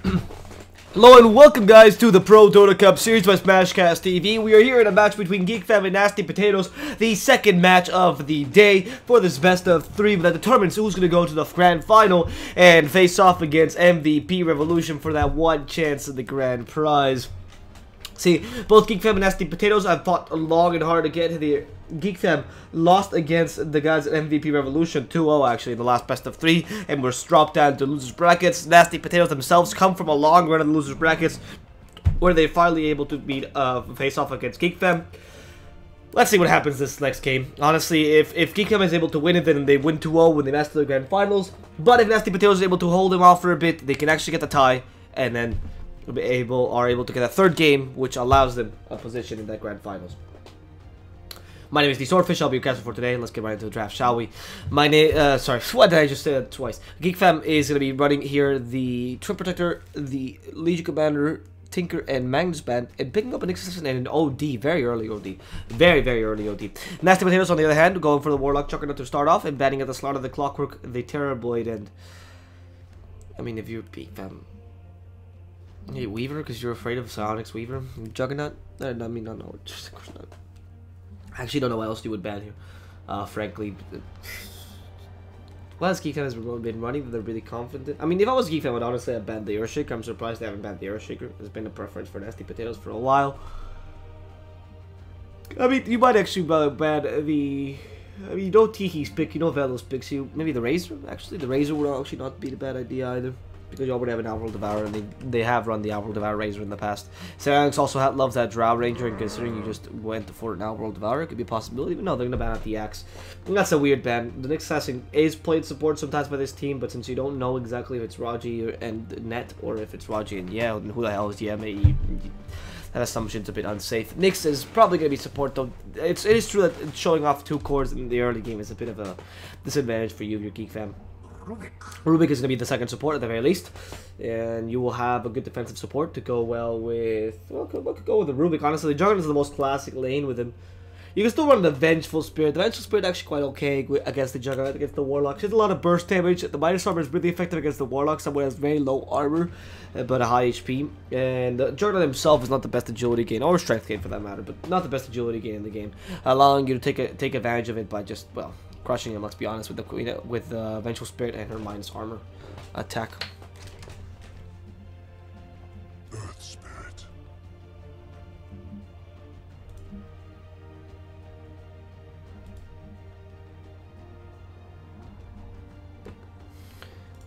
Hello and welcome guys to the ProDota Cup Series by Smashcast TV. We are here in a match between Geek and Nasty Potatoes, the second match of the day for this best of 3 that determines who's going to go to the grand final and face off against MVP Revolution for that one chance at the grand prize. See, both Geek Fam and Nasty Potatoes have fought long and hard to get here. Geek Fam lost against the guys at MVP Revolution 2-0 actually in the last best of 3 and were dropped down to losers brackets. Nasty Potatoes themselves come from a long run in the losers brackets where they're finally able to face off against Geek Fam. Let's see what happens this next game. Honestly, if Geek Fam is able to win it, then they win 2-0 when they master the grand finals. But if Nasty Potatoes is able to hold them off for a bit, they can actually get the tie and then are able to get a third game, which allows them a position in that grand finals. My name is DSwordfish. I'll be your caster for today. Let's get right into the draft, shall we? My name, sorry, what did I just say that twice? Geek Fam is going to be running here the Twin Protector, the Legion Commander, Tinker, and Magnus Band, and picking up an Assassin and an OD, very early OD. Very early OD. Nasty Potatoes, on the other hand, going for the Warlock Juggernaut to start off, and banning at the start of the Clockwork, the Terrorblade, and... I mean, if you're Geek Fam... Hey, Weaver, because you're afraid of Psionics Weaver? Juggernaut? I mean, no, just of course not. I actually don't know what else you would ban here, frankly. Well, as Geek Fam has been running, they're really confident. I mean, if I was Geek Fam, I would honestly have banned the Earthshaker. I'm surprised they haven't banned the Earthshaker. It's been a preference for Nasty Potatoes for a while. I mean, you might actually ban the... I mean, you know Tihi's pick, you know Velo's picks, maybe the Razor, actually. The Razor would actually not be a bad idea either. Because you already have an Outworld Devourer, and they have run the Outworld Devourer Razor in the past. Psionics also loves that Drow Ranger, and considering you just went for an Outworld Devourer, it could be a possibility. But no, they're going to ban out the Axe. And that's a weird ban. The Nyx Assassin is played support sometimes by this team, but since you don't know exactly if it's Raji and Net, or if it's Raji and Yeh, and who the hell is Yeh, that assumption's a bit unsafe. Nyx is probably going to be support, though. It is true that showing off 2 cores in the early game is a bit of a disadvantage for you, your Geek Fam. Rubik is going to be the second support at the very least, and you will have a good defensive support to go well with. Well, could go with the Rubik. Honestly, the Juggernaut is the most classic lane with him. You can still run the Vengeful Spirit. The Vengeful Spirit is actually quite okay against the Juggernaut, against the Warlock. She has a lot of burst damage. The Midas Armor is really effective against the Warlock. Someone has very low armor, but a high HP. And the Juggernaut himself is not the best agility gain, or strength gain for that matter, but not the best agility gain in the game, allowing you to take advantage of it by just, well, crushing him. Let's be honest, with the Queen, with Vengeful Spirit and her minus armor attack. Earth Spirit.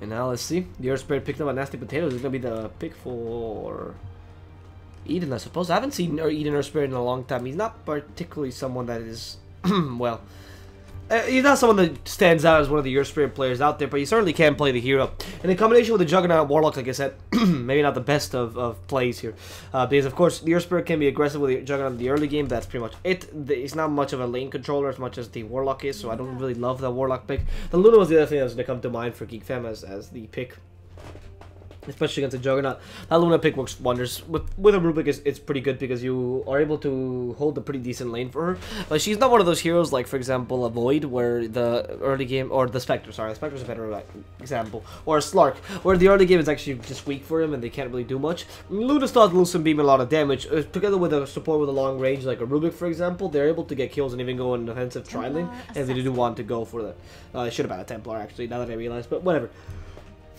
And now let's see. The Earth Spirit picked up a Nasty Potatoes. Is gonna be the pick for Eden, I suppose. I haven't seen Eden Earth Spirit in a long time. He's not particularly someone that is well. He's not someone that stands out as one of the Earth Spirit players out there, but he certainly can play the hero. And in combination with the Juggernaut Warlock, like I said, maybe not the best of plays here. Because, of course, the Earth Spirit can be aggressive with the Juggernaut in the early game. That's pretty much it. He's not much of a lane controller as much as the Warlock is, so I don't really love the Warlock pick. The Luna was the other thing that was going to come to mind for Geek Fam as the pick, especially against a Juggernaut. That Luna pick works wonders. With a Rubik, it's pretty good because you are able to hold a pretty decent lane for her. But she's not one of those heroes like, for example, a Void, where the early game, or the Spectre, sorry, the Spectre's a better example, or a Slark, where the early game is actually just weak for him and they can't really do much. Luna still has Lucent Beam a lot of damage. Together with a support with a long range like a Rubik, for example, they're able to get kills and even go in offensive tri-lane, and they do want to go for that. I should have had a Templar, actually, now that I realize, but whatever.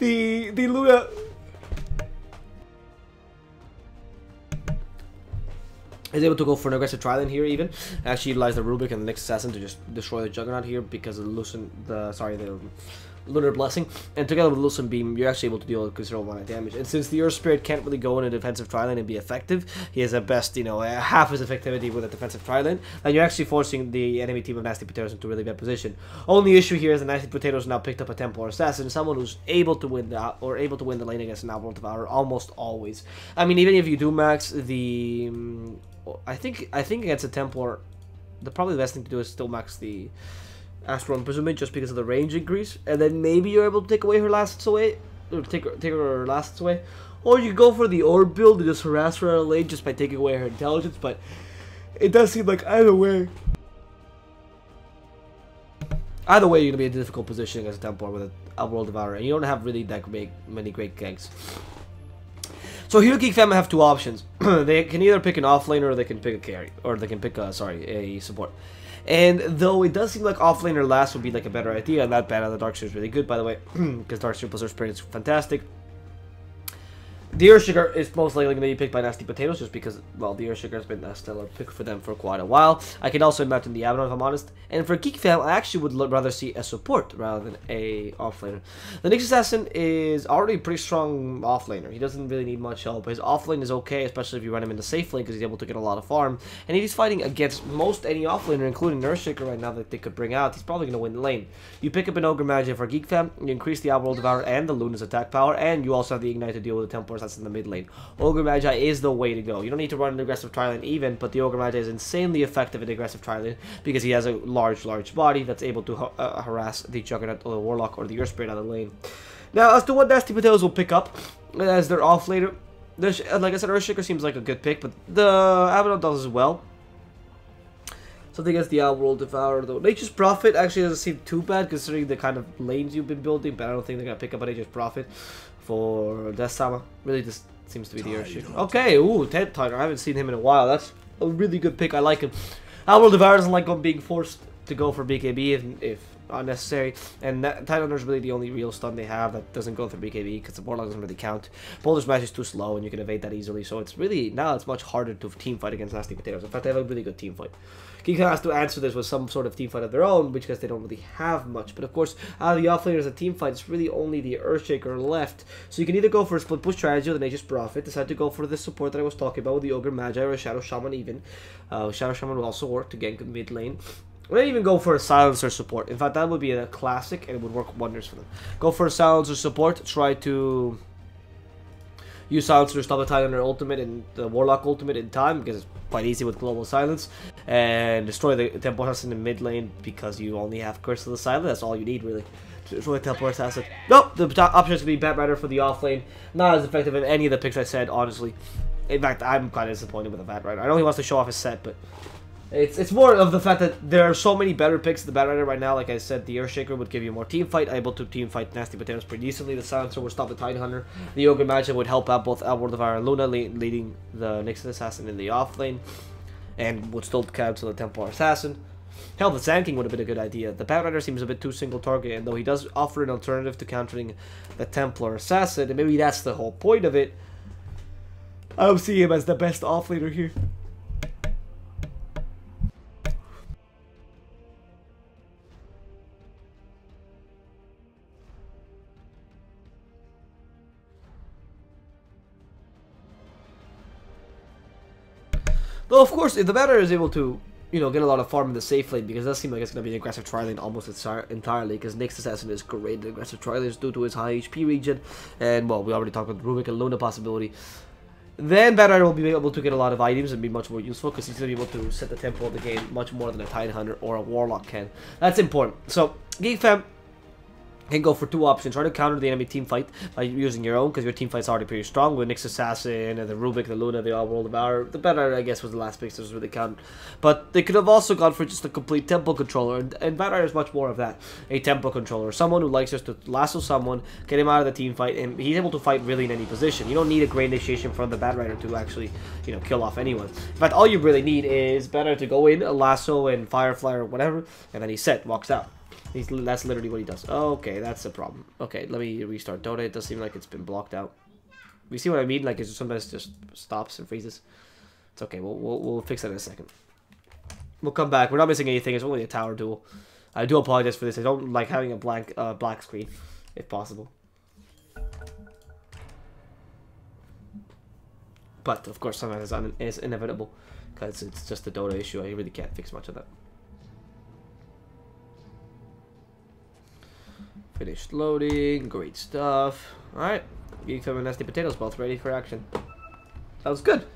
The Luna is able to go for an aggressive tri-lane here, even actually utilize the Rubik and the Nyx Assassin to just destroy the Juggernaut here because of the Lunar Blessing, and together with Lucent Beam, you're actually able to deal with considerable amount of damage. And since the Earth Spirit can't really go in a defensive tri-lane and be effective, he has at best, half his effectivity with a defensive tri-lane, and you're actually forcing the enemy team of Nasty Potatoes into a really bad position. Only issue here is that Nasty Potatoes now picked up a Templar Assassin, someone who's able to win the lane against an Outworld Devourer almost always. I mean, even if you do max the I think against a Templar, probably the best thing to do is still max the Astral Imprisonment just because of the range increase, and then maybe you're able to take away her lasts away, or take her lasts away, or you go for the Orb build and just harass her out of lane just by taking away her intelligence. But it does seem like either way you're gonna be in a difficult position against a Templar with a Outworld Devourer, and you don't have really that many great ganks. So here Geek Fam have two options. They can either pick an offlaner or they can pick a carry. Or they can pick a, a support. And though it does seem like offlaner last would be like a better idea, and that ban on the Dark Seer is really good, by the way, because Dark Seer plus Earth Spirit is fantastic. The Earthshaker is most likely going to be picked by Nasty Potatoes, just because, well, the Earthshaker has been a stellar pick for them for quite a while. I can also imagine the Abaddon, if I'm honest. And for Geek Fam, I actually would rather see a support rather than a offlaner. The Nyx Assassin is already a pretty strong offlaner. He doesn't really need much help. His offlane is okay, especially if you run him in the safe lane, because he's able to get a lot of farm. And if he's fighting against most any offlaner, including Earthshaker right now that they could bring out, he's probably going to win the lane. You pick up an Ogre Magi for Geek Fam, you increase the Outworld Devourer and the Luna's attack power, and you also have the Ignite to deal with the Templar Assassin in the mid lane. Ogre Magi is the way to go. You don't need to run an aggressive tri-lane even, but the Ogre Magi is insanely effective in aggressive tri-lane because he has a large body that's able to harass the Juggernaut or the Warlock or the Earth Spirit out of the lane. Now, as to what Nasty Potatoes will pick up as their offlaner, like I said, Earthshaker seems like a good pick, but the Abaddon does as well. Something against the Outworld Devourer, though. Nature's Prophet actually doesn't seem too bad considering the kind of lanes you've been building, but I don't think they're going to pick up a Nature's Prophet for Death Sama. Really just seems to be the Earthshaker. Okay, ooh, Ted Tiger. I haven't seen him in a while. That's a really good pick. I like him. Outworld Devourer doesn't like being forced to go for BKB if unnecessary, and Tidehunter is really the only real stun they have that doesn't go for BKB because the Warlock doesn't really count. Boulder Smash is too slow and you can evade that easily, so it's really, now it's much harder to team fight against Nasty Potatoes. In fact, they have a really good team fight. Geek has to answer this with some sort of team fight of their own, because they don't really have much. But of course, out of the offlaners, a team fight, it's really only the Earthshaker left. So you can either go for a split push strategy with the Nature's Prophet, decide to go for the support that I was talking about with the Ogre Magi or a Shadow Shaman even. Shadow Shaman will also work to gank mid lane. Or even go for a Silencer support. In fact, that would be a classic and it would work wonders for them. Go for a Silencer support, try to use Silencer to stop the Tidehunter ultimate and the Warlock ultimate in time, because it's quite easy with Global Silence. And destroy the Templar Assassin in the mid lane because you only have Curse of the Silent. That's all you need, really, to destroy the Templar Assassin. Nope, the option is going to be Bat Rider for the offlane. Not as effective in any of the picks I said, honestly. In fact, I'm kind of disappointed with the Bat Rider. I know he wants to show off his set, but it's more of the fact that there are so many better picks in the Bat Rider right now. Like I said, the Earthshaker would give you more team fight, able to team fight Nasty Potatoes pretty decently. The Silencer would stop the Tidehunter. The Ogre Magi would help out both Outworld Devourer and Luna, leading the Nyx Assassin in the offlane, and would still cancel the Templar Assassin. Hell, the Sand King would have been a good idea. The Bat Rider seems a bit too single target, and though he does offer an alternative to countering the Templar Assassin, and maybe that's the whole point of it, I don't see him as the best offlaner here. Though, of course, if the Bat Rider is able to, you know, get a lot of farm in the safe lane, because it does seem like it's going to be an aggressive tri-lane almost entirely, because Nyx Assassin is great at aggressive tri-lanes due to his high HP region, and, well, we already talked about the Rubik and Luna possibility. Then Bat Rider will be able to get a lot of items and be much more useful, because he's going to be able to set the tempo of the game much more than a Tidehunter or a Warlock can. That's important. So, Geek Fam can go for two options. Try to counter the enemy team fight by using your own, because your team fight's already pretty strong with Nyx Assassin and the Rubik, the Luna, the Outworld Devourer. The Bat Rider, I guess, was the last pick, so it doesn't really count. But they could have also gone for just a complete tempo controller, and Bat Rider is much more of that. A tempo controller. Someone who likes just to lasso someone, get him out of the team fight, and he's able to fight really in any position. You don't need a great initiation from the Bat Rider to actually, you know, kill off anyone. In fact, all you really need is Bat Rider to go in, a lasso and Firefly or whatever, and then he's set, walks out. That's literally what he does. Okay, that's a problem. Okay, let me restart Dota. It does seem like it's been blocked out. You see what I mean? Like, it sometimes just stops and freezes. It's okay. We'll fix that in a second. We'll come back. We're not missing anything. It's only a tower duel. I do apologize for this. I don't like having a black screen, if possible. But, of course, sometimes it's inevitable, because it's just a Dota issue. I really can't fix much of that. Finished loading, great stuff. Alright, Geek Fam and Nasty Potatoes both ready for action. Sounds good.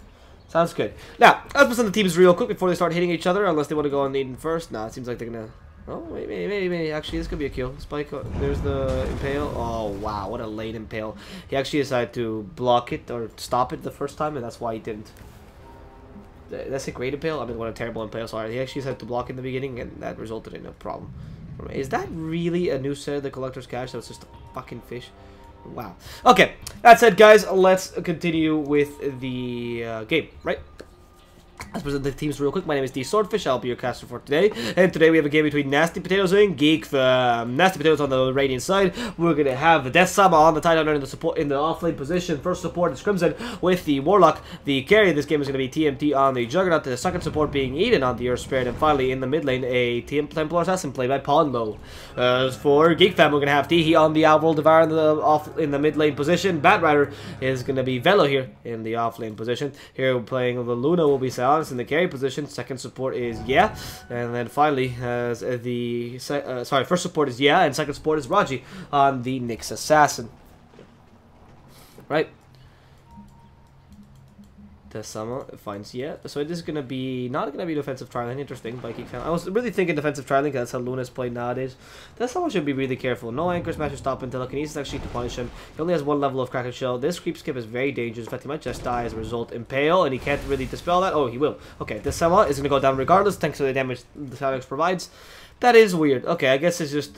Sounds good. Now, let's put some of the teams real quick before they start hitting each other, unless they want to go on Eden first. Nah, it seems like they're gonna... Oh, maybe. Actually, this could be a kill. Spike, there's the Impale. Oh, wow, what a late Impale. He actually decided to block it, or stop it the first time, and that's why he didn't. That's a great Impale? I mean, what a terrible Impale, sorry. He actually decided to block in the beginning, and that resulted in a problem. Is that really a new set of the Collector's Cache that was just a fucking fish? Wow. Okay, that said, guys, let's continue with the game, right? Let's present the teams real quick. My name is DSwordfish. I'll be your caster for today. And today we have a game between Nasty Potatoes and Geek. Nasty Potatoes on the Radiant side. We're gonna have the Death Sama on the Titanhunter in the support in the offlane position. First support is Crimson with the Warlock. The carry of this game is gonna be TMT on the Juggernaut. The second support being Eden on the Earth Spirit, and finally in the mid lane a Templar Assassin played by Ponlo. As for Geek fam, we're gonna have Teehee on the Outworld Devour in the mid lane position. Batrider is gonna be Velo here in the offlane position. Here we're playing the Luna will be Silence in the carry position. Second support is and then finally as the first support is and second support is Raji on the Nyx Assassin. Right. The Sama finds so it is gonna be not gonna be defensive trialing. Interesting by Geek fan. I was really thinking defensive trialing because that's how Luna's played nowadays. That Sama should be really careful. No anchor smash or stop until telekinesis actually to punish him. He only has one level of Kraken Shell. This creep skip is very dangerous. In fact, he might just die as a result. Impale, and he can't really dispel that. Oh, he will. Okay, the Sama is gonna go down regardless thanks to the damage the Silence provides. That is weird. Okay, I guess it's just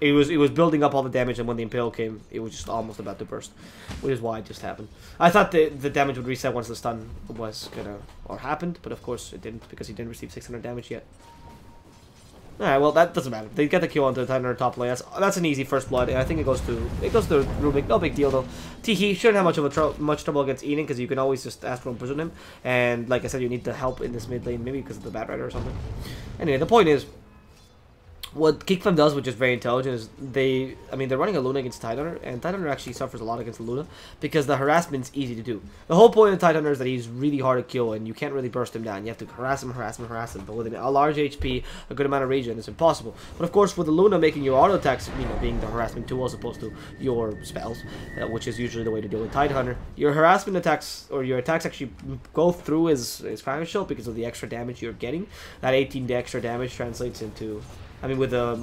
it was building up all the damage, and when the Impale came, it was just almost about to burst, which is why it just happened. I thought the damage would reset once the stun was happened, but of course it didn't because he didn't receive 600 damage yet. Alright, well that doesn't matter. They get the kill onto the Titanhunter top lane. That's an easy first blood, and I think it goes to Rubik. No big deal though. Teehee shouldn't have much trouble against Eden because you can always just Astral Imprison him, and like I said, you need the help in this mid lane, maybe because of the Batrider or something. Anyway, the point is, what Geekfam does, which is very intelligent, is they're running a Luna against Titanhunter, and Titanhunter actually suffers a lot against the Luna because the harassment's easy to do. The whole point of Titanhunter is that he's really hard to kill, and you can't really burst him down. You have to harass him. But with a large HP, a good amount of regen, it's impossible. But of course, with the Luna making your auto attacks, being the harassment tool as opposed to your spells, which is usually the way to deal with Titanhunter, your harassment attacks or your attacks actually go through his Kraken Shell because of the extra damage you're getting. That 18 extra damage translates into, with a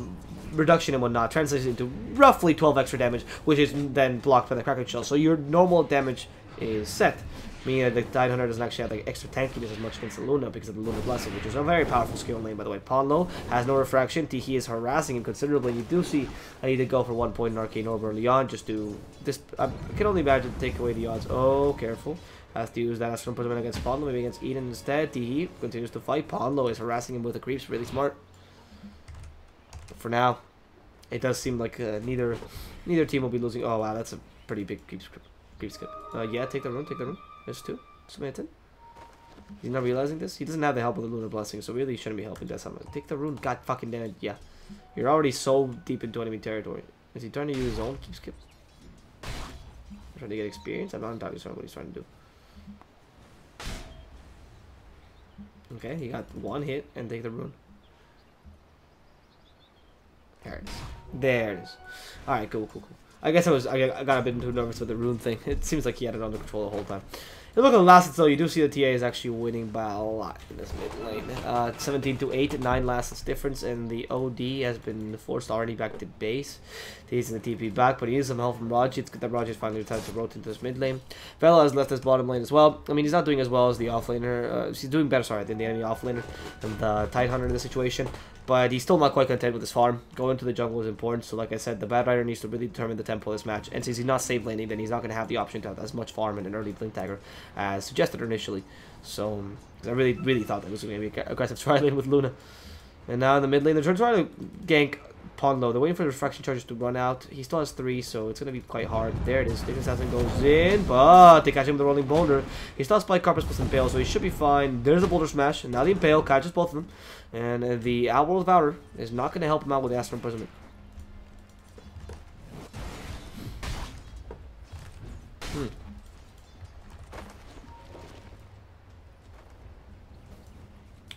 reduction and whatnot, translates into roughly 12 extra damage, which is then blocked by the Kraken Shell. So your normal damage is set, meaning that the Titanhunter doesn't actually have like extra tankiness as much against the Luna because of the Luna Blessing, which is a very powerful skill lane, by the way. Ponlo has no refraction. Teehee is harassing him considerably. You do see I need to go for 1 point in Arcane Orb early on just to this. I can only imagine to take away the odds. Oh, careful. Has to use that as imprisonment against Ponlo, maybe against Eden instead. Teehee continues to fight. Ponlo is harassing him with the creeps, really smart. For now, it does seem like neither team will be losing. Oh wow, that's a pretty big creep skip. Take the rune. There's 2. Submit it. He's not realizing this. He doesn't have the help of the Lunar Blessing, so really he shouldn't be helping that someone. Take the rune. God fucking damn it. Yeah, you're already so deep into enemy territory. Is he trying to use his own keep skip? Trying to get experience? I'm not entirely sure what he's trying to do. Okay, he got 1 hit and take the rune. There it is. Alright, cool. I guess I got a bit too nervous with the rune thing. It seems like he had it under control the whole time. If you look at the last though, you do see the TA is actually winning by a lot in this mid lane. 17-8, 9 last difference, and the OD has been forced already back to base. He's in the TP back, but he needs some help from Raji. It's good that Raji is finally decided to rotate into this mid lane. Vela has left his bottom lane as well. He's not doing as well as the offlaner. He's doing better, than the enemy offlaner and the Tidehunter in this situation. But he's still not quite content with his farm. Going to the jungle is important. So like I said, the Batrider needs to really determine the tempo of this match. And since he's not save laning, then he's not going to have the option to have as much farm in an early blink dagger as suggested initially. So I really thought that was going to be aggressive try lane with Luna. And now in the mid lane, they're trying to gank Ponlo. They're waiting for the refraction charges to run out. He still has 3, so it's going to be quite hard. There it is. Nyx Assassin goes in, but they catch him with the rolling boulder. He still has Spike Carpus plus Impale, so he should be fine. There's a boulder smash, and now the Impale catches both of them. And the Outworld Devourer is not going to help him out with the Astral Imprisonment.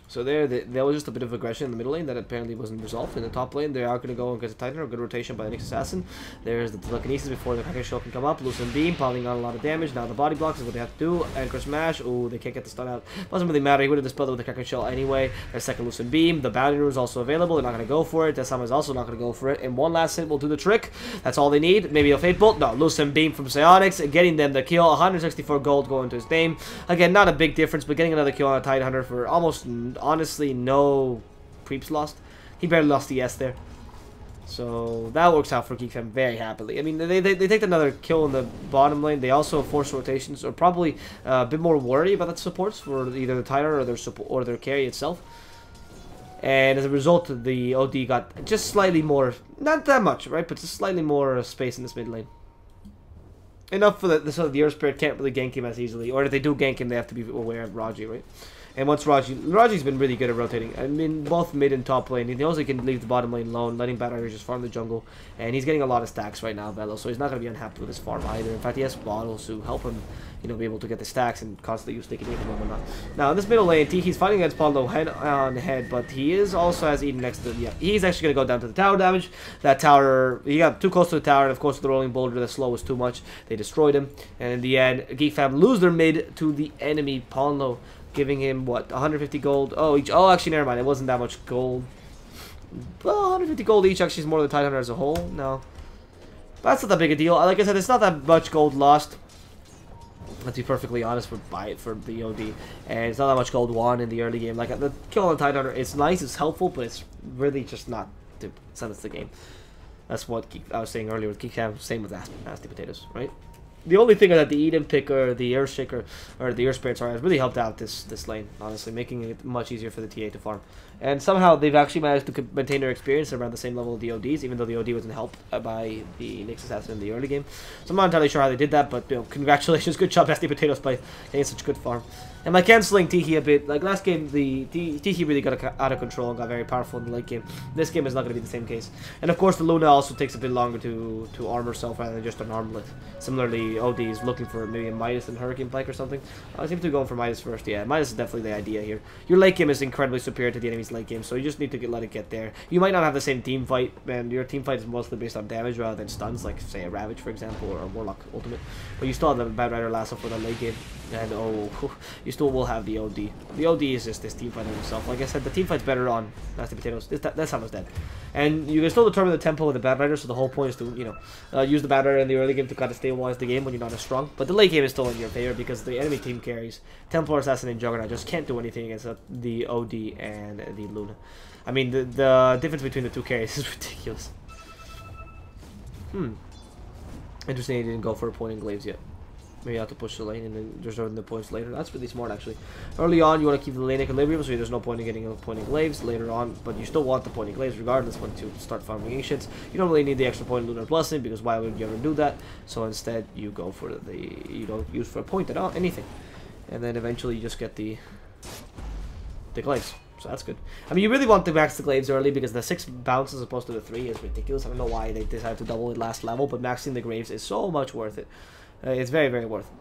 So there was just a bit of aggression in the middle lane that apparently wasn't resolved. In the top lane, they are going to go against the Titanhunter. Good rotation by the Nyx Assassin. There's the telekinesis before the Kraken Shell can come up. Loosen Beam, piling on a lot of damage. Now the body blocks is what they have to do. Anchor Smash. Ooh, they can't get the stun out. Doesn't really matter. He would have dispelled it with the Kraken Shell anyway. There's second Loosen Beam. The Bounty Rune is also available. They're not going to go for it. Desama is also not going to go for it. And one last hit will do the trick. That's all they need. Maybe a Fate Bolt. No, Loosen Beam from Psionics. Getting them the kill. 164 gold going to his name. Again, not a big difference, but getting another kill on a Tidehunter for almost, honestly, no creeps lost. He barely lost the S there. So that works out for Geek Fam very happily. I mean, they take another kill in the bottom lane. They also force rotations, or probably a bit more worry about the supports for either the Titan or their support or their carry itself. And as a result, the OD got just slightly more, not that much, right? But just slightly more space in this mid lane. Enough for so the Earth Spirit can't really gank him as easily. Or if they do gank him, they have to be aware of Raji, right? And once Raji's been really good at rotating. I mean, both mid and top lane. He also can leave the bottom lane alone, letting Bad Irish just farm the jungle. And he's getting a lot of stacks right now, Velo, so he's not going to be unhappy with his farm either. In fact, he has bottles to help him, you know, be able to get the stacks and constantly use sticky him and whatnot. Now, in this middle lane, he's fighting against Paulo head on head, but he is also has Eden next to him. Yeah, he's actually going to go down to the tower damage. That tower, he got too close to the tower, and of course, the rolling boulder, the slow was too much. They destroyed him, and in the end, Geek Fam lose their mid to the enemy Paulo, giving him, what, 150 gold? Oh, actually, never mind. It wasn't that much gold. Well, 150 gold each actually is more than the Titan as a whole. No. But that's not that big a deal. Like I said, it's not that much gold lost. Let's be perfectly honest for the OD. And it's not that much gold won in the early game. Like, the kill on the Titan, it's nice, it's helpful, but it's really just not to send us the game. That's what I was saying earlier with Geek Fam. Same with Nasty Potatoes, right? The only thing is that the Eden pick or the Earth Shaker or the Earth Spirit, sorry, has really helped out this lane, honestly, making it much easier for the TA to farm. And somehow they've actually managed to maintain their experience around the same level of the ODs, even though the OD wasn't helped by the Nyx Assassin in the early game. So I'm not entirely sure how they did that, but you know, congratulations, good job, Nasty Potatoes, by getting such good farm. Am I canceling Tiki a bit? Like last game, the Tiki really got out of control and got very powerful in the late game. This game is not going to be the same case. And of course, the Luna also takes a bit longer to arm herself rather than just an armlet. Similarly, OD is looking for maybe a Midas and Hurricane Pike or something. I seem to be going for Midas first. Yeah, Midas is definitely the idea here. Your late game is incredibly superior to the enemy's late game, so you just need to let it get there. You might not have the same team fight, and your team fight is mostly based on damage rather than stuns, like say a Ravage, for example, or a Warlock Ultimate. But you still have the Bad Rider Lasso for the late game. And oh, you still will have the OD. The OD is just this team fight in itself. Like I said, the team fight's better on Nasty Potatoes. That's how it's dead. And you can still determine the tempo with the Bad Rider, so the whole point is to, you know, use the Bad Rider in the early game to kind of stabilize the game when you're not as strong. But the late game is still in your favor because the enemy team carries Templar, Assassin, and Juggernaut just can't do anything against the OD and the Luna. I mean, the difference between the two carries is ridiculous. Interesting he didn't go for a point in Glaives yet. Maybe you have to push the lane and then reserve the points later. That's really smart, actually. Early on, you want to keep the lane equilibrium, so there's no point in getting a point in Glaives later on, but you still want the point in Glaives regardless when to start farming Ancients. You don't really need the extra point in Lunar Blessing, because why would you ever do that? So instead, you go for you don't use for a point at all, anything. And then eventually, you just get the Glaives. So that's good. I mean, you really want to max the Glaives early because the 6 bounce as opposed to the 3 is ridiculous. I don't know why they decided to double it last level, but maxing the Graves is so much worth it. It's very, very worth it.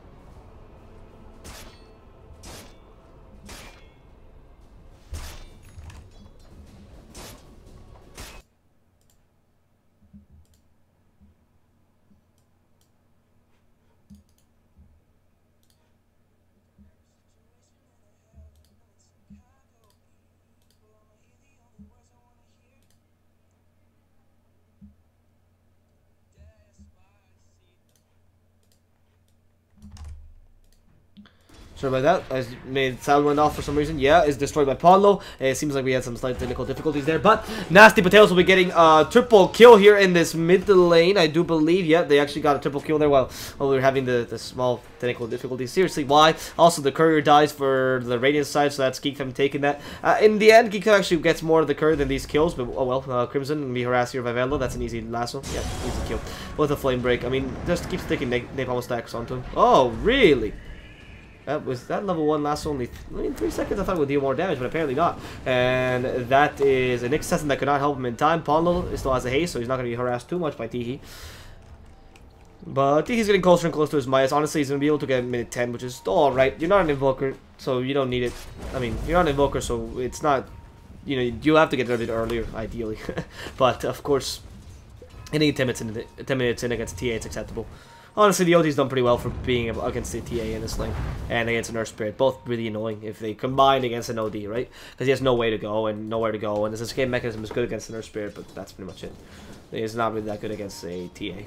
Sorry about that. I made sound went off for some reason. Yeah, it's destroyed by Paulo. It seems like we had some slight technical difficulties there, but Nasty Potatoes will be getting a triple kill here in this mid lane, I do believe. Yeah, they actually got a triple kill there while we were having the small technical difficulties. Seriously, why? Also, the courier dies for the Radiant side, so that's Geek Fam taking that. In the end, Geek Fam actually gets more of the courier than these kills, but oh well. Crimson and me harass here by Velo. That's an easy lasso. Yeah, easy kill. With a flame break. I mean, just keep sticking napalm stacks onto him. Oh, really? Was that level 1 lasts only 3 seconds? I thought it would deal more damage, but apparently not. And that is an Nyx Assassin that could not help him in time. Paulo still has a haste, so he's not going to be harassed too much by Tihi. But Tihi's getting closer and closer to his Midas. Honestly, he's going to be able to get minute 10, which is still alright. You're not an Invoker, so you don't need it. I mean, you're not an Invoker, so it's not... You know, you have to get it a bit earlier, ideally. But, of course, hitting 10 minutes in against TA, it's acceptable. Honestly, the OD's done pretty well for being against the TA in this lane and against an Earth Spirit. Both really annoying if they combine against an OD, right? Because he has no way to go and nowhere to go. And his escape mechanism is good against an Earth Spirit, but that's pretty much it. It's not really that good against a TA.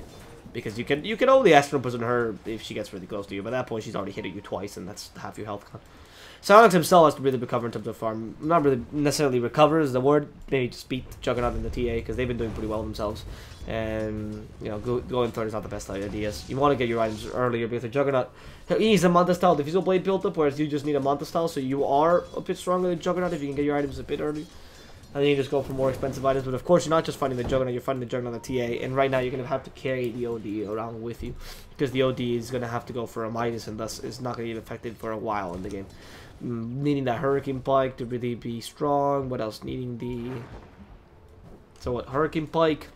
Because you can only Astral Imprison her if she gets really close to you. By that point, she's already hit you twice, and that's half your health gone. Silence himself has to really recover in terms of farm. Not really necessarily recover is the word. Maybe just beat Juggernaut in the TA because they've been doing pretty well themselves. And you know, going third is not the best idea. You want to get your items earlier because the Juggernaut, he needs a Manta style Diffusal Blade built up, whereas you just need a Manta style, so you are a bit stronger than Juggernaut if you can get your items a bit early. And then you just go for more expensive items, but of course you're not just fighting the Juggernaut, you're fighting the Juggernaut on the TA, and right now you're going to have to carry the OD around with you, because the OD is going to have to go for a minus, and thus is not going to get affected for a while in the game. Needing that Hurricane Pike to really be strong. What else? Needing the... So what? Hurricane Pike.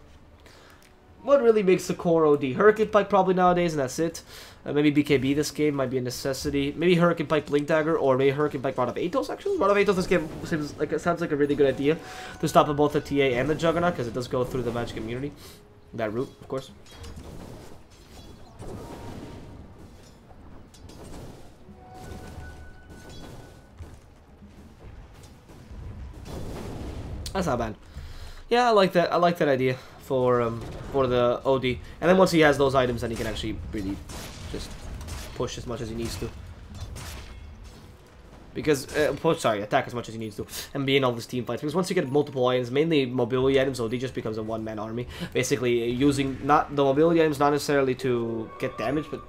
What really makes the core OD? Hurricane Pike probably nowadays, and that's it. Maybe BKB this game might be a necessity. Maybe Hurricane Pike Blink Dagger, or maybe Hurricane Pike Rod of Atos, actually. Rod of Atos this game sounds like a really good idea to stop both the TA and the Juggernaut, because it does go through the magic immunity. That route, of course. That's not bad. Yeah, I like that. I like that idea for the OD. And then once he has those items, then he can actually really just push as much as he needs to. Because, attack as much as he needs to, and be in all these team fights. Because once you get multiple items, mainly mobility items, OD just becomes a one-man army. Basically, using not the mobility items not necessarily to get damage, but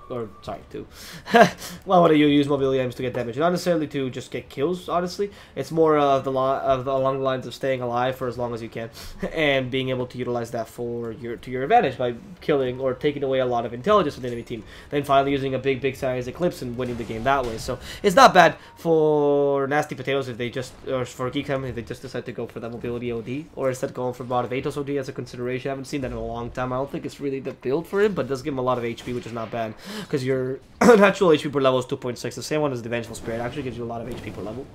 why would you use mobility items to get damage? Not necessarily to just get kills. Honestly, it's more of along the lines of staying alive for as long as you can, and being able to utilize that to your advantage by killing or taking away a lot of intelligence from the enemy team. Then finally using a big size eclipse and winning the game that way. So it's not bad for Nasty Potatoes if they just, or for Geek if they just decide to go for that mobility OD, or instead going for Rod of Atos OD as a consideration. I haven't seen that in a long time. I don't think it's really the build for him, but it does give him a lot of HP, which is not bad, because your natural HP per level is 2.6. The same one as the Vengeful Spirit actually gives you a lot of HP per level.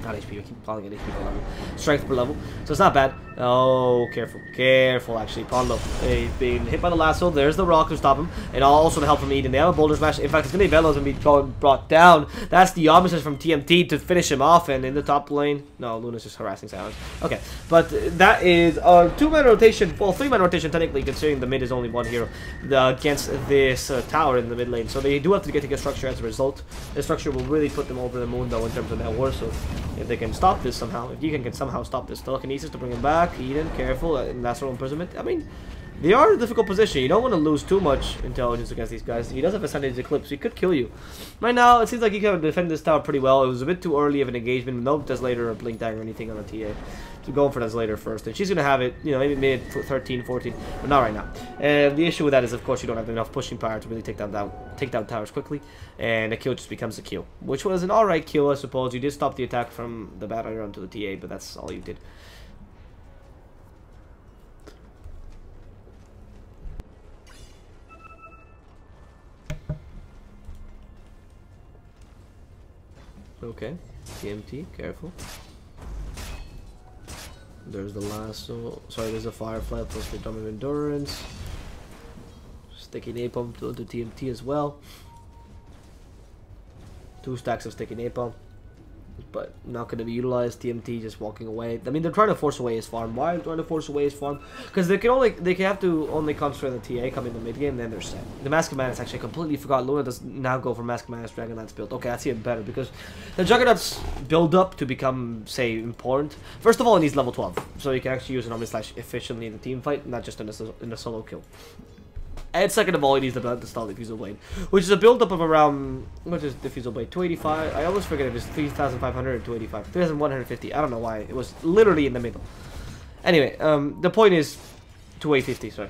Not HP, I keep calling it HP per level. Strength per level. So it's not bad. Oh, careful. Careful, actually. Pondo. He's being hit by the lasso. There's the rock to stop him. And also to help him eat. And they have a boulder smash. In fact, it's going to be Velos and be brought down. That's the Omniscience from TMT to finish him off. And in the top lane... No, Luna's just harassing Silence. Okay. But that is a 2-man rotation. Well, 3-man rotation, technically, considering the mid is only one hero against this tower in the mid lane. So they do have to get structure as a result. The structure will really put them over the moon, though, in terms of net worth. So if they can stop this somehow, if you can somehow stop this telekinesis to bring him back, Eden, careful, lateral imprisonment. I mean, they are in a difficult position. You don't want to lose too much intelligence against these guys. He does have a Ascended Eclipse, so he could kill you. Right now, it seems like he can defend this tower pretty well. It was a bit too early of an engagement. No Deslator or Blink Dagger or anything on the TA. So going for Deslator first. And she's going to have it, you know, maybe mid 13, 14, but not right now. And the issue with that is, of course, you don't have enough pushing power to really take down towers quickly. And the kill just becomes a kill, which was an alright kill, I suppose. You did stop the attack from the battery onto the TA, but that's all you did. Okay, TMT, careful. There's the lasso. Sorry, there's a Firefly plus the Drum of Endurance. Sticky Napalm to the TMT as well. 2 stacks of Sticky Napalm. But not going to be utilized. TMT just walking away. I mean, they're trying to force away his farm. Why are they trying to force away his farm? Because they can have to only concentrate on the TA, come in the mid game, then they're set. The Mask of Madness, actually, I completely forgot. Luna does now go for Mask of Madness Dragonlance build. Okay, that's even better because the Juggernaut's build up to become, say, important. First of all, it needs level 12, so you can actually use an Omni-Slash efficiently in the team fight, not just in a solo kill. And second of all, he needs the stall Diffusal Blade, which is a build-up of around, what is Diffusal Blade, 285? I always forget if it's 3,500 or 285. 3,150, I don't know why. It was literally in the middle. Anyway, the point is, 2850, sorry.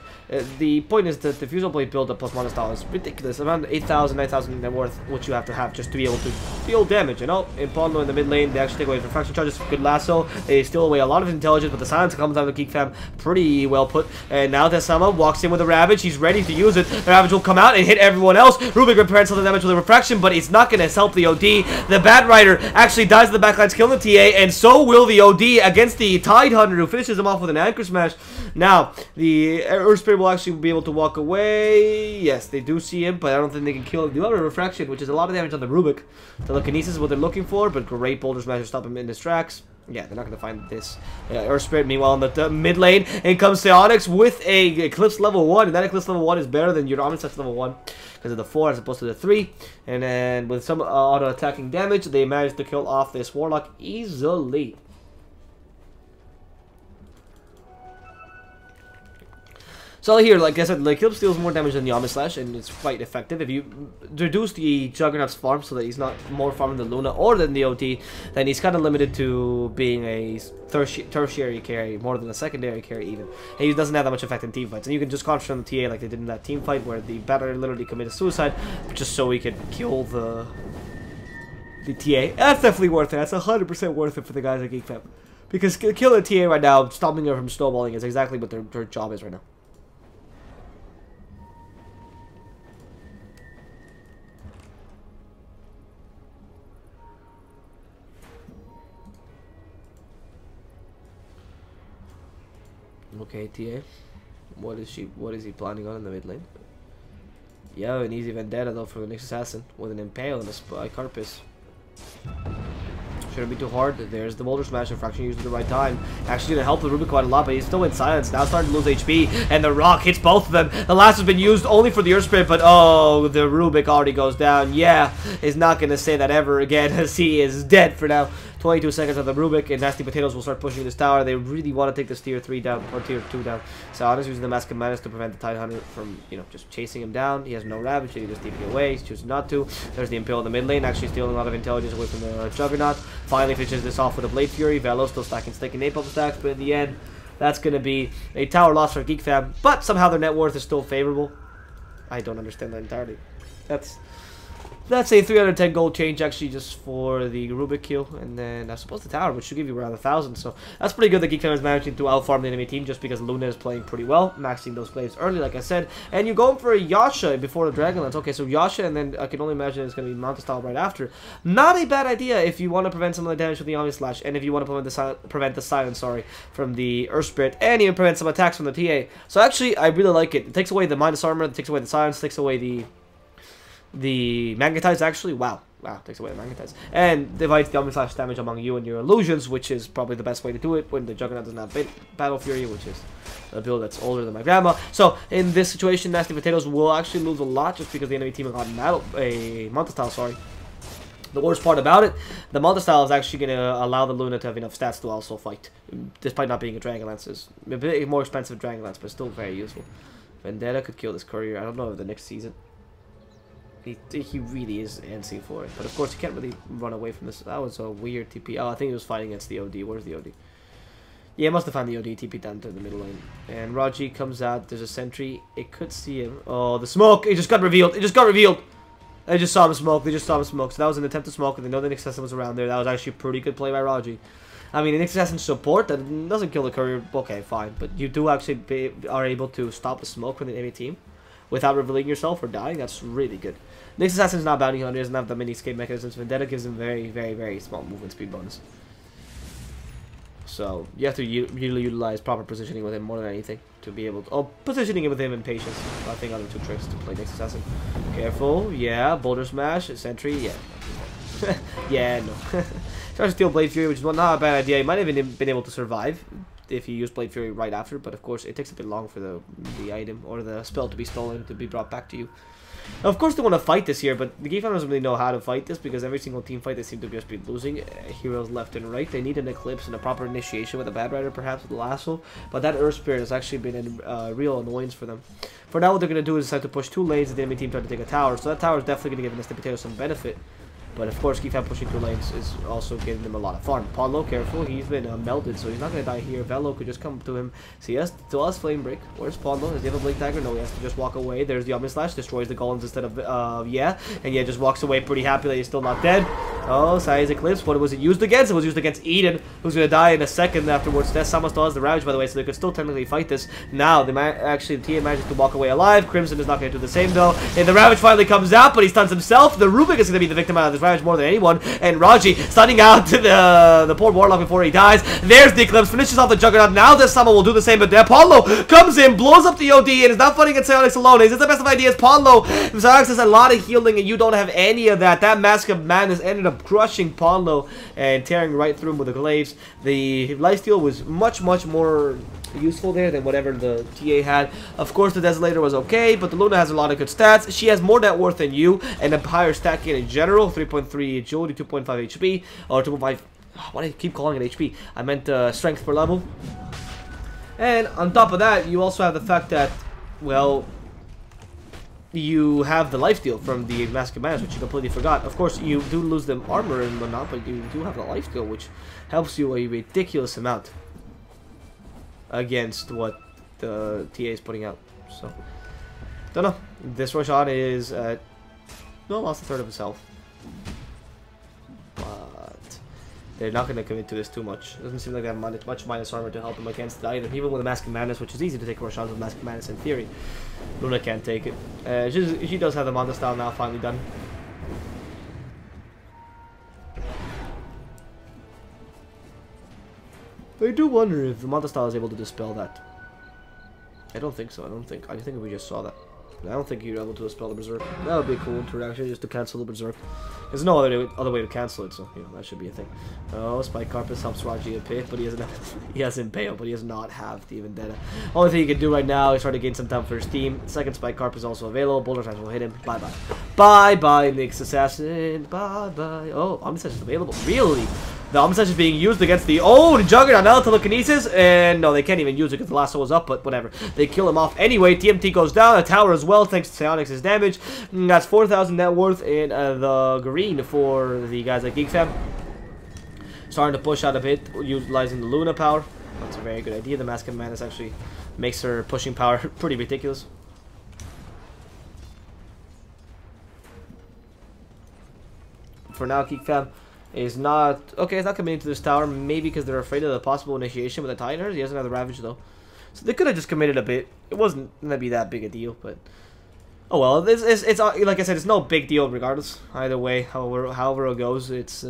The point is that the Diffusal Blade build-up plus Mana Style is ridiculous. Around 8,000, 9,000 net worth, which you have to have just to be able to deal damage, you know? In Pondo in the mid lane, they actually take away refraction charges, good lasso. They steal away a lot of intelligence, but the silence comes out of the Geek fam pretty well put. And now Tessama walks in with a Ravage. He's ready to use it. The Ravage will come out and hit everyone else. Rubik repairs some of the damage with a refraction, but it's not going to help the OD. The Bat Rider actually dies in the backlines, killing the TA, and so will the OD against the Tide Hunter, who finishes him off with an Anchor Smash. Now, the Earth Spirit will actually be able to walk away. Yes, they do see him, but I don't think they can kill him. They do have a Refraction, which is a lot of damage on the Rubik. Telekinesis is what they're looking for, but great Boulder Smash to stop him in his tracks. Yeah, they're not going to find this Earth Spirit. Meanwhile, in the mid lane, in comes Psionics with a Eclipse level 1. And that Eclipse level 1 is better than your Omnislash level 1 because of the 4 as opposed to the 3. And then with some auto-attacking damage, they managed to kill off this Warlock easily. So here, like I said, the Eclipse deals more damage than the Omnislash, and it's quite effective. If you reduce the Juggernaut's farm so that he's not more farming than Luna or than the OT, then he's kind of limited to being a tertiary carry more than a secondary carry even. And he doesn't have that much effect in team fights. And you can just concentrate on the TA like they did in that team fight where the battler literally committed suicide just so he could kill the TA. That's definitely worth it. That's 100% worth it for the guys at Geek Fam. Because killing a TA right now, stopping her from snowballing is exactly what their job is right now. Okay, TA. What is he planning on in the mid lane? Yeah, an easy vendetta though for the next assassin with an impale and a spy carpus. Shouldn't be too hard. There's the Boulder Smash and Fraction used at the right time. Actually gonna help the Rubik quite a lot, but he's still in silence. Now starting to lose HP, and the Rock hits both of them. The last has been used only for the Earth Spirit, but oh, the Rubik already goes down. Yeah, is not gonna say that ever again as he is dead for now. 22 seconds of the Rubik, and Nasty Potatoes will start pushing this tower. They really want to take this tier 3 down, or tier 2 down. So honestly, using the Mask of Madness to prevent the Tidehunter from, just chasing him down. He has no Ravage, so he just TP away. He's choosing not to. There's the Impale in the mid lane, actually stealing a lot of intelligence away from the Juggernaut. Finally finishes this off with a Blade Fury. Velo still stacking stick and napalm stacks, but in the end, that's going to be a tower loss for Geek Fam. But somehow their net worth is still favorable. I don't understand that entirely. That's a 310 gold change actually just for the Rubik kill, and then I suppose the tower, which should give you around 1,000. So that's pretty good that Geek Fam is managing to outfarm the enemy team just because Luna is playing pretty well, maxing those claims early, like I said. And you're going for a Yasha before the Dragonlance. Okay, so Yasha, and then I can only imagine it's going to be Mount Style right after. Not a bad idea if you want to prevent some of the damage with the Omnislash, and if you want to prevent the silence, from the Earth Spirit, and even prevent some attacks from the TA. So actually, I really like it. It takes away the minus armor, it takes away the silence, takes away the Magnetize, actually. Wow, takes away the Magnetize. And divides the Omnislash damage among you and your illusions, which is probably the best way to do it when the Juggernaut doesn't have Battle Fury, which is a build that's older than my grandma. So, in this situation, Nasty Potatoes will actually lose a lot just because the enemy team got a Montestyle, The worst part about it, the Montestyle is actually going to allow the Luna to have enough stats to also fight, despite not being a Dragonlance. It's a bit more expensive Dragonlance, but still very useful. Vendetta could kill this courier. I don't know if the next season. He really is antsy for it. But of course, he can't really run away from this. That was a weird TP. Oh, I think he was fighting against the OD. Where's the OD? Yeah, must have found the OD. TP down to the middle lane. And Raji comes out. There's a sentry. It could see him. Oh, the smoke. It just got revealed. It just got revealed. They just saw him smoke. They just saw him smoke. So that was an attempt to smoke. And they know the next assassin was around there. That was actually a pretty good play by Raji. I mean, an assassin support that doesn't kill the courier. Okay, fine. But you do actually are able to stop the smoke from the enemy team without revealing yourself or dying. That's really good. Next assassin is not bounty hunter, doesn't have that many escape mechanisms. Vendetta gives him very, very, very small movement speed bonus. So you have to really utilize proper positioning with him more than anything to be able to. Oh, positioning with him and patience. I think other two tricks to play next assassin. Careful, yeah. Boulder Smash, Sentry, yeah. Yeah, no. Tries to steal Blade Fury, which is not a bad idea. He might have even been able to survive if you use Blade Fury right after, but of course it takes a bit long for the item or the spell to be stolen to be brought back to you. Now, of course they want to fight this here, but the Geek Fam doesn't really know how to fight this because every single team fight they seem to just be losing heroes left and right. They need an Eclipse and a proper initiation with a Bad Rider, perhaps with the Lasso, but that Earth Spirit has actually been a real annoyance for them. For now, what they're going to do is decide to push 2 lanes and the enemy team try to take a tower, so that tower is definitely going to give Nasty Potato some benefit. But of course, Geek Fam pushing 2 lanes is also giving them a lot of farm. Paulo, careful, he's been melted, so he's not going to die here. Velo could just come to him. So he has still has Flame Break. Where's Paulo? Does he have a Blink Dagger? No, he has to just walk away. There's the Omnislash, destroys the golems instead of, yeah. And yeah, just walks away pretty happy that he's still not dead. Oh, Sai's Eclipse. What was it used against? It was used against Eden, who's going to die in a second afterwards. Death Sama still has the Ravage, by the way, so they could still technically fight this. Now, actually, the team manages to walk away alive. Crimson is not going to do the same, though. And the Ravage finally comes out, but he stuns himself. The Rubik is going to be the victim out of this Ravage more than anyone. And Raji stunning out to the poor Warlock before he dies. There's the Eclipse, finishes off the Juggernaut. Now this Sama will do the same, but Apollo comes in, blows up the OD, and is not fighting against Psionics alone. Is this the best of ideas? Apollo, Psionics has a lot of healing, and you don't have any of that. That Mask of Madness ended up up crushing Ponlo and tearing right through him with the glaives. The lifesteal was much more useful there than whatever the TA had. Of course, the Desolator was okay, but the Luna has a lot of good stats. She has more net worth than you and a higher stat gain in general. 3.3 agility, 2.5 HP, or 2.5. Why do I keep calling it HP? I meant strength per level. And on top of that, you also have the fact that, well, you have the lifesteal from the Mask of Madness, which you completely forgot. Of course, you do lose the armor and whatnot, but you do have the lifesteal, which helps you a ridiculous amount against what the TA is putting out. So, don't know. This Roshan is lost a third of his health, but they're not going to commit to this too much. It doesn't seem like they have much minus armor to help him against it either. Even with the Mask of Madness, which is easy to take Roshan with Mask of Madness in theory, Luna can't take it. She does have the Manta style now finally done. I do wonder if the Manta style is able to dispel that. I don't think so. I think we just saw that. I don't think you're able to dispel the Berserk. That would be a cool interaction, just to cancel the Berserk. There's no other way to cancel it, so you know that should be a thing. Oh, Spike Carpus helps Raji a bit, but he has Impale, but he does not have the Vendetta. Only thing he can do right now is try to gain some time for his team. Second Spike Carpus is also available. Boulder Times will hit him. Bye bye. Bye bye, Nyx Assassin. Bye bye. Oh, Omnisage is available. Really? The Omnisage is being used against the Juggernaut. Now telekinesis, and no, they can't even use it because the lasso was up, but whatever. They kill him off anyway. TMT goes down. A tower as well, thanks to Psionics' damage. That's 4,000 net worth in the green for the guys at Geek Fam. Starting to push out a bit, utilizing the Luna power. That's a very good idea. The Mask of Madness actually makes her pushing power pretty ridiculous. For now, Geek Fam is not okay. It's not committing to this tower, maybe because they're afraid of the possible initiation with the Titaners. He doesn't have the Ravage though, so they could have just committed a bit. It wasn't gonna be that big a deal, but oh well. It's like I said, it's no big deal regardless. Either way, however it goes, it's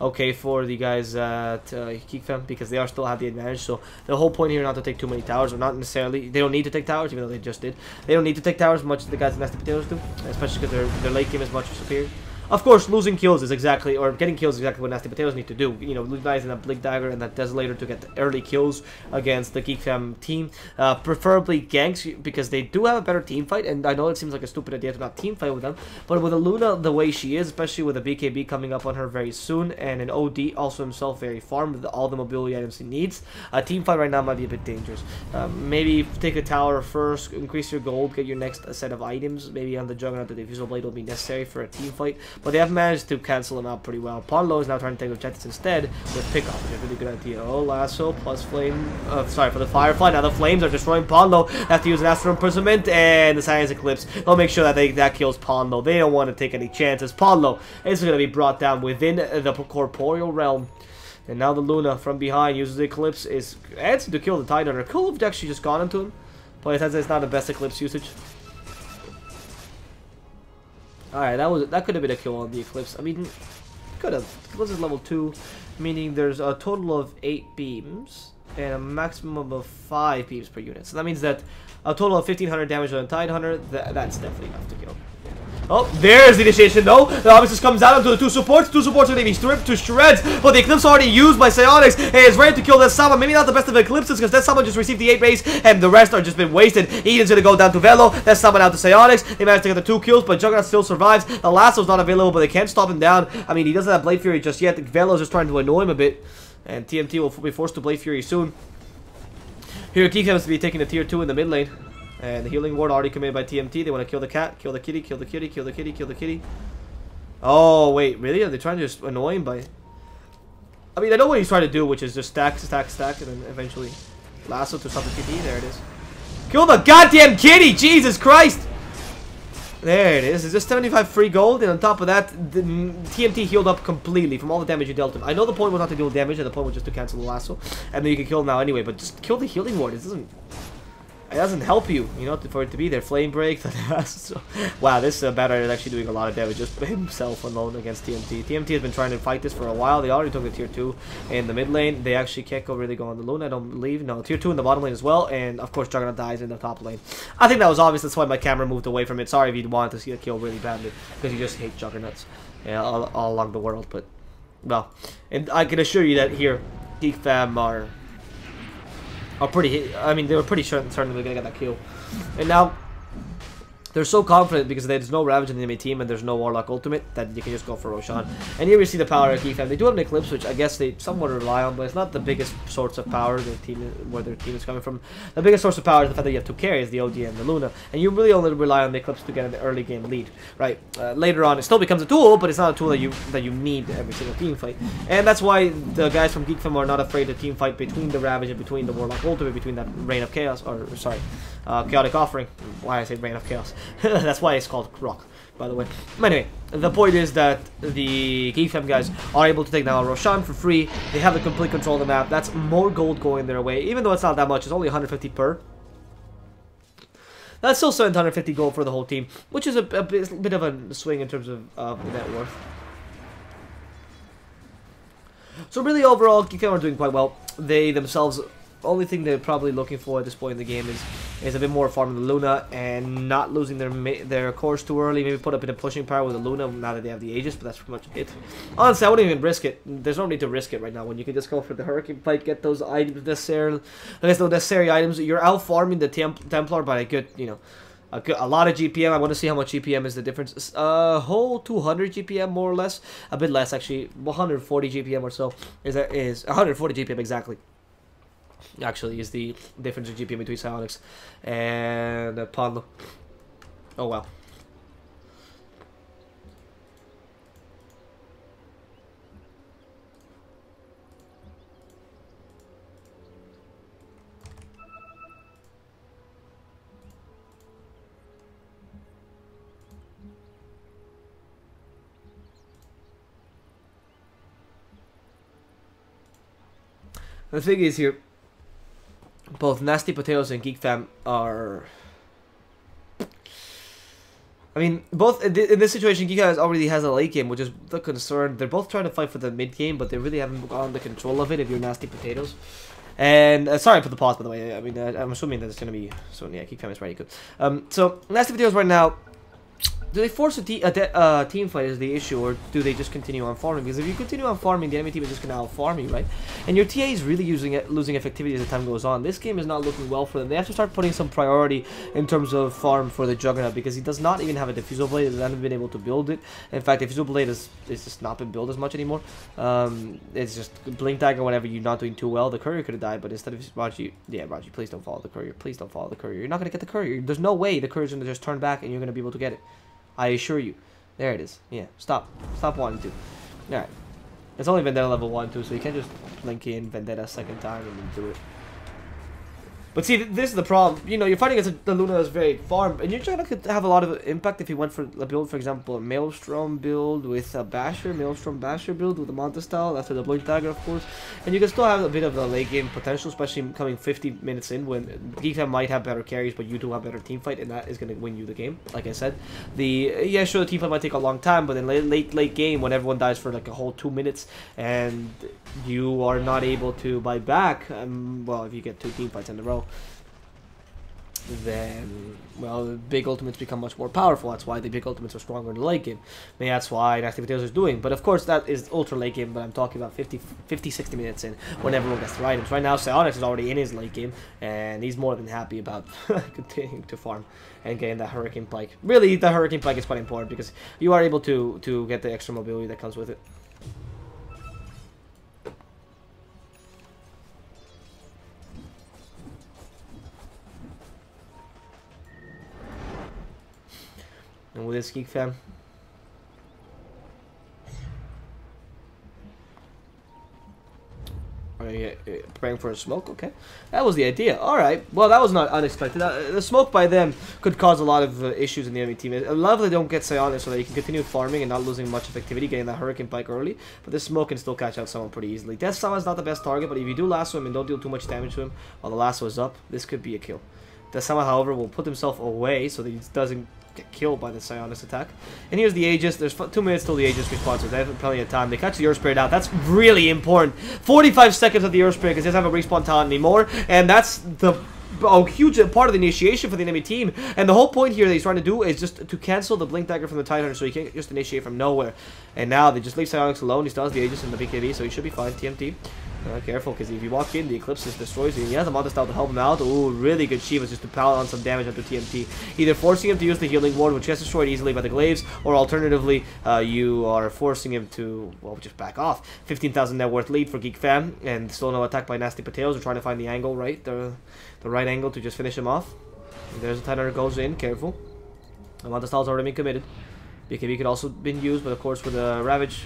okay for the guys at Geek Fam because they still have the advantage. So the whole point here not to take too many towers, or not necessarily. They don't need to take towers, even though they just did. They don't need to take towers as much as the guys at Nasty Potatoes do, especially because their late game is much superior. Of course, losing kills is exactly, or getting kills is exactly what Nasty Potatoes need to do. You know, utilizing that Blink Dagger and that Desolator to get early kills against the Geek Fam team. Preferably ganks, because they do have a better team fight, and I know it seems like a stupid idea to not team fight with them, but with a Luna the way she is, especially with a BKB coming up on her very soon, and an OD also himself very farmed with all the mobility items he needs, a team fight right now might be a bit dangerous. Maybe take a tower first, increase your gold, get your next set of items. Maybe on the Juggernaut, the Diffusal Blade will be necessary for a team fight. But they have managed to cancel him out pretty well. Ponlo is now trying to take objectives instead with Pickoff, which is a really good idea. Oh, Lasso plus Flame. Sorry, for the Firefly. Now the Flames are destroying Ponlo. Have to use an Astral Imprisonment and the Science Eclipse. They'll make sure that that kills Ponlo. They don't want to take any chances. Ponlo is going to be brought down within the corporeal realm. And now the Luna from behind uses the Eclipse. Is answering to kill the Titan. Could have actually just gone into him, but it's not the best Eclipse usage. Alright, that could have been a kill on the Eclipse. I mean, could have. Eclipse is level 2, meaning there's a total of 8 beams and a maximum of 5 beams per unit. So that means that a total of 1,500 damage on a Tidehunter. That's definitely enough to kill. Oh, there's the initiation though. The Omnisage comes out onto the two supports. Two supports are going to be stripped to shreds. But the Eclipse already used by Psionics is ready to kill that Sama. Maybe not the best of Eclipses because that Sama just received the 8 base and the rest are just been wasted. Eden's going to go down to Velo. That Sama out to Psionics. They managed to get the 2 kills, but Juggernaut still survives. The Lasso's not available, but they can't stop him down. I mean, he doesn't have Blade Fury just yet. Velo's just trying to annoy him a bit. And TMT will be forced to Blade Fury soon. Here, Geek happens to be taking the tier 2 in the mid lane. And the healing ward already committed by TMT. They want to kill the cat, kill the kitty, kill the kitty, kill the kitty, kill the kitty. Oh, wait, really? Are they trying to just annoy him by... I mean, I know what he's trying to do, which is just stack, stack, stack, and then eventually lasso to stop the kitty. There it is. Kill the goddamn kitty! Jesus Christ! There it is. It's just 75 free gold, and on top of that, the TMT healed up completely from all the damage you dealt him. I know the point was not to deal damage, and the point was just to cancel the lasso, and then you can kill him now anyway, but just kill the healing ward. It doesn't help you, you know, for it to be there. Flame break. So, wow, this Batter is actually doing a lot of damage just himself alone against TMT. TMT has been trying to fight this for a while. They already took the tier 2 in the mid lane. They actually can't really go on the Luna, I don't believe. No, tier 2 in the bottom lane as well. And, of course, Juggernaut dies in the top lane. I think that was obvious. That's why my camera moved away from it. Sorry if you wanted to see a kill really badly, because you just hate Juggernauts. yeah, all along the world. But well, and I can assure you that here, Geek fam are pretty. I mean, they were pretty certain they're gonna get that kill, and now they're so confident because there's no Ravage in the enemy team and there's no Warlock ultimate that you can just go for Roshan. And here we see the power of Geek fam. They do have an Eclipse, which I guess they somewhat rely on, but it's not the biggest source of power where their team is coming from. The biggest source of power is the fact that you have two carries, the OG and the Luna, and you really only rely on the Eclipse to get an early game lead, right? Later on, it still becomes a tool, but it's not a tool that you need every single team fight. And that's why the guys from Geek fam are not afraid to team fight between the Ravage and between the Warlock ultimate, between that Reign of Chaos, or sorry, Chaotic Offering. Why I say Reign of Chaos. That's why it's called Rock, by the way. Anyway, the point is that the Geek fam guys are able to take down Roshan for free. They have the complete control of the map. That's more gold going their way, even though it's not that much. It's only 150 per. That's still 750 gold for the whole team, which is a bit of a swing in terms of the net worth. So really, overall, Geek fam are doing quite well. They themselves, only thing they're probably looking for at this point in the game is a bit more farming the Luna and not losing their cores too early. Maybe put up a bit of pushing power with the Luna now that they have the Aegis, but that's pretty much it. Honestly, I wouldn't even risk it. There's no need to risk it right now when you can just go for the Hurricane fight, get those items necessary. Those necessary items. You're out farming the Templar by a good, you know, a lot of GPM. I want to see how much GPM is the difference. Whole 200 GPM more or less, a bit less actually, 140 GPM or so. Is 140 GPM exactly. Actually, is the difference in GPM between Psionics and Pando. Oh wow. The thing is here, both Nasty Potatoes and Geek fam are... I mean, both in this situation, Geek fam already has a late game, which is the concern. They're both trying to fight for the mid game, but they really haven't gotten the control of it if you're Nasty Potatoes. And, sorry for the pause, by the way. I mean, I'm assuming that it's going to be... So, yeah, Geek fam is ready. Good. So, Nasty Potatoes right now... Do they force a team fight is the issue, or do they just continue on farming? Because if you continue on farming, the enemy team is just going to out-farm you, right? And your TA is really losing effectivity as the time goes on. This game is not looking well for them. They have to start putting some priority in terms of farm for the Juggernaut, because he does not even have a Diffusal Blade. He hasn't been able to build it. In fact, Diffusal Blade is just not been built as much anymore. It's just Blink Dagger whenever you're not doing too well. The Courier could have died, but instead of Raji, yeah, Raji, please don't follow the Courier. Please don't follow the Courier. You're not going to get the Courier. There's no way the Courier's going to just turn back and you're going to be able to get it. I assure you. There it is. Yeah, stop wanting to. Alright. It's only Vendetta level 1 too, so you can't just link in Vendetta a second time and then do it. But see, this is the problem. You know, you're fighting against the Luna that's very farm, and you're trying to have a lot of impact if you went for a build, for example, a Maelstrom build with a Basher, Maelstrom Basher build with a Manta style, after the Blink Dagger, of course. And you can still have a bit of the late game potential, especially coming 50 minutes in when Geek fam might have better carries, but you do have better team fight, and that is going to win you the game. Like I said, yeah, sure, the team fight might take a long time, but in late game, when everyone dies for like a whole 2 minutes, and you are not able to buy back, well, if you get 2 team fights in a row, then, well, the big ultimates become much more powerful. That's why the big ultimates are stronger in the late game. Maybe that's why Nasty Potatoes is doing. But of course, that is ultra late game, but I'm talking about 50-60 minutes in when everyone gets their items. Right now, Psionics is already in his late game, and he's more than happy about continuing to farm and getting that Hurricane Pike. Really, the Hurricane Pike is quite important because you are able to get the extra mobility that comes with it. And with this Geek fam, are you preparing for a smoke? Okay, that was the idea. All right, well, that was not unexpected. The smoke by them could cause a lot of issues in the enemy team. I love they don't get Psionics so that you can continue farming and not losing much effectivity, getting that Hurricane Pike early. But this smoke can still catch out someone pretty easily. Death Sama is not the best target, but if you do lasso him and don't deal too much damage to him while the lasso is up, this could be a kill. Death Sama, however, will put himself away so that he doesn't get killed by the Psionics attack. And here's the Aegis. There's 2 minutes till the Aegis respawns, so they have plenty of time. They catch the Earth Spirit out. That's really important. 45 seconds of the Earth Spirit because he doesn't have a respawn talent anymore. And that's the a huge part of the initiation for the enemy team. And the whole point here that he's trying to do is just to cancel the Blink Dagger from the Tidehunter so he can't just initiate from nowhere. And now they just leave Psionics alone. He still has the Aegis and the BKB, so he should be fine. TMT. Careful, because if you walk in, the Eclipse just destroys you. He has a Manta Style to help him out. Ooh, really good Shivas just to pile on some damage onto TMT. Either forcing him to use the Healing Ward, which gets destroyed easily by the Glaives, or alternatively, you are forcing him to, well, just back off. 15,000 net worth lead for Geek Fam, and still no attack by Nasty Potatoes. We're trying to find the angle, right? The right angle to just finish him off. And there's a Tidehunter goes in, careful. The Manta Style's already been committed. BKB could also been used, but of course with the Ravage,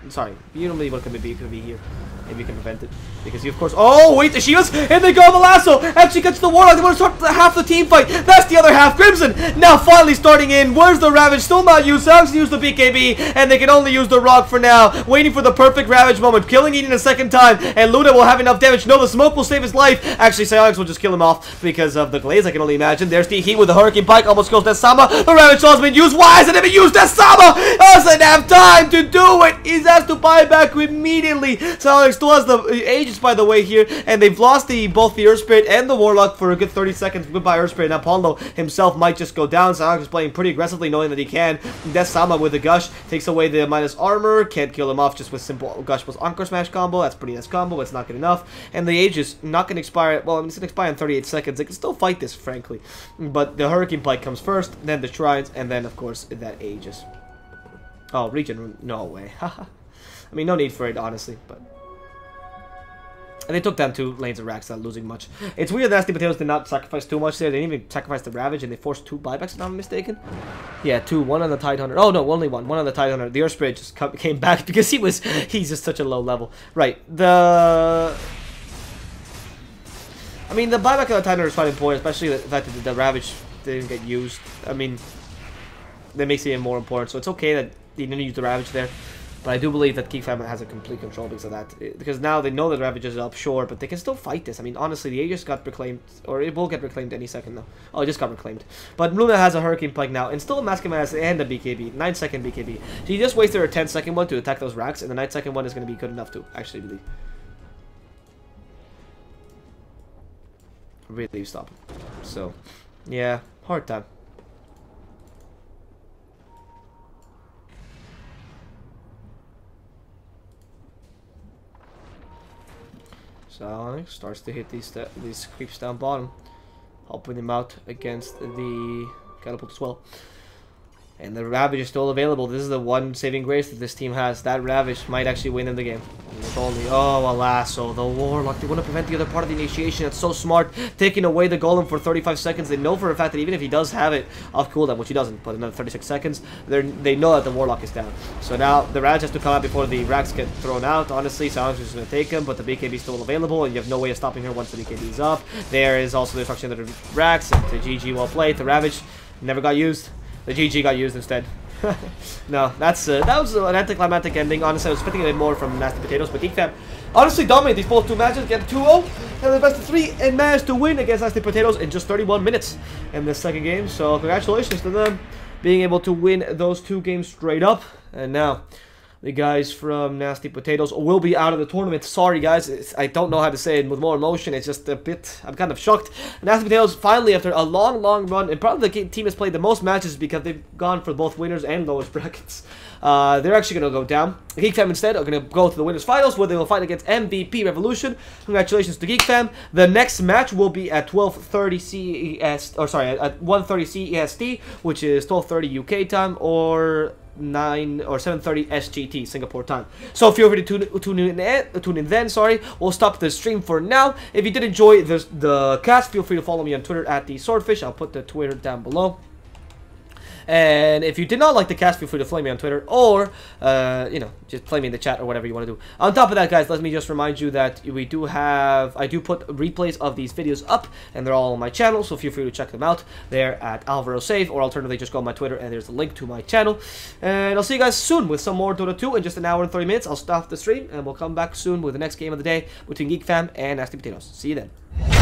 sorry, you don't really want to commit BKB here. Maybe you can prevent it. Because you of course, oh wait, the Shivas, and they go the lasso, actually gets the Warlock, they want to start half the team fight, that's the other half, Crimson, now finally starting in, where's the Ravage, still not used, Sounds use the BKB, and they can only use the Rock for now, waiting for the perfect Ravage moment, killing Eden a second time, and Luna will have enough damage, no, the smoke will save his life, actually Psionics will just kill him off, because of the Glaze, I can only imagine, there's the Heat with the Hurricane Pike, almost kills Desama, the Ravage has been used, why hasn't it been used, Desama, doesn't have time to do it, he has to buy back immediately, Psionics still has the Aegis by the way here, and they've lost both the Earth Spirit and the Warlock for a good 30 seconds. Goodbye Earth Spirit. Now Paulo himself might just go down. Psionics is playing pretty aggressively, knowing that he can. Death Sama with the Gush takes away the minus armor. Can't kill him off just with simple Gush plus Anchor Smash combo. That's pretty nice combo, but it's not good enough. And the Aegis not going to expire. Well, I mean, it's going to expire in 38 seconds. They can still fight this, frankly. But the Hurricane Pike comes first, then the Shrines, and then of course that Aegis. Oh, Regen. No way. I mean, no need for it, honestly, but. And they took down 2 lanes of racks, not losing much. It's weird that Nasty Potatoes did not sacrifice too much there. They didn't even sacrifice the Ravage, and they forced 2 buybacks, if I'm mistaken. Yeah, 2. 1 on the Tidehunter. Oh, no, only 1. 1 on the Tidehunter. The Earth Spirit just came back because he's just such a low level. Right. I mean, the buyback of the Tidehunter is quite important, especially the fact that the Ravage didn't get used. I mean, that makes it even more important. So it's okay that they didn't use the Ravage there. But I do believe that Geek Family has a complete control because of that. Because now they know that Ravage is up, sure, but they can still fight this. I mean, honestly, the Aegis got reclaimed, or it will get reclaimed any second now. Oh, it just got reclaimed. But Luna has a Hurricane Pike now, and still a Maskemass and a BKB. 9-second BKB. So you just wasted a 10-second one to attack those racks, and the 9-second one is going to be good enough to actually really stop him. So, yeah, hard time. Psionics starts to hit these creeps down bottom, helping him out against the Catapult as well. And the Ravage is still available. This is the one saving grace that this team has. That Ravage might actually win them the game. If only, oh, alas, so the Warlock, they want to prevent the other part of the initiation. That's so smart. Taking away the Golem for 35 seconds. They know for a fact that even if he does have it off cooldown, which he doesn't, but another 36 seconds, they know that the Warlock is down. So now the Ravage has to come out before the racks get thrown out. Honestly, Silence is going to take him, but the BKB is still available, and you have no way of stopping her once the BKB is up. There is also the destruction of the racks. The GG well played. The Ravage never got used. The GG got used instead. No, that was an anticlimactic ending. Honestly, I was expecting a bit more from Nasty Potatoes, but Geek Fam honestly dominate these both 2 matches, get 2-0, and the best of 3, and managed to win against Nasty Potatoes in just 31 minutes in this second game. So congratulations to them being able to win those 2 games straight up. And now the guys from Nasty Potatoes will be out of the tournament. Sorry, guys. I don't know how to say it with more emotion. It's just a bit... I'm kind of shocked. Nasty Potatoes, finally, after a long, long run, and probably the team has played the most matches because they've gone for both winners and lowest brackets. They're actually going to go down. Geek Fam instead are going to go to the winners finals where they will fight against MVP Revolution. Congratulations to Geek Fam. The next match will be at 12:30 CES, or sorry, at 1:30 CEST, which is 12:30 UK time, or 9 or 7:30 SGT Singapore time. So feel free to tune in then. Sorry, we'll stop the stream for now. If you did enjoy the cast, feel free to follow me on Twitter at DSwordfish. I'll put the Twitter down below. And if you did not like the cast, feel free to flame me on Twitter, or you know, just flame me in the chat or whatever you want to do. On top of that, guys, let me just remind you that I do put replays of these videos up, and they're all on my channel, so feel free to check them out. They're at Alvaro Save, or alternatively just go on my Twitter and there's a link to my channel. And I'll see you guys soon with some more Dota 2 in just an hour and 30 minutes. I'll stop the stream and we'll come back soon with the next game of the day between Geek Fam and Nasty Potatoes. See you then.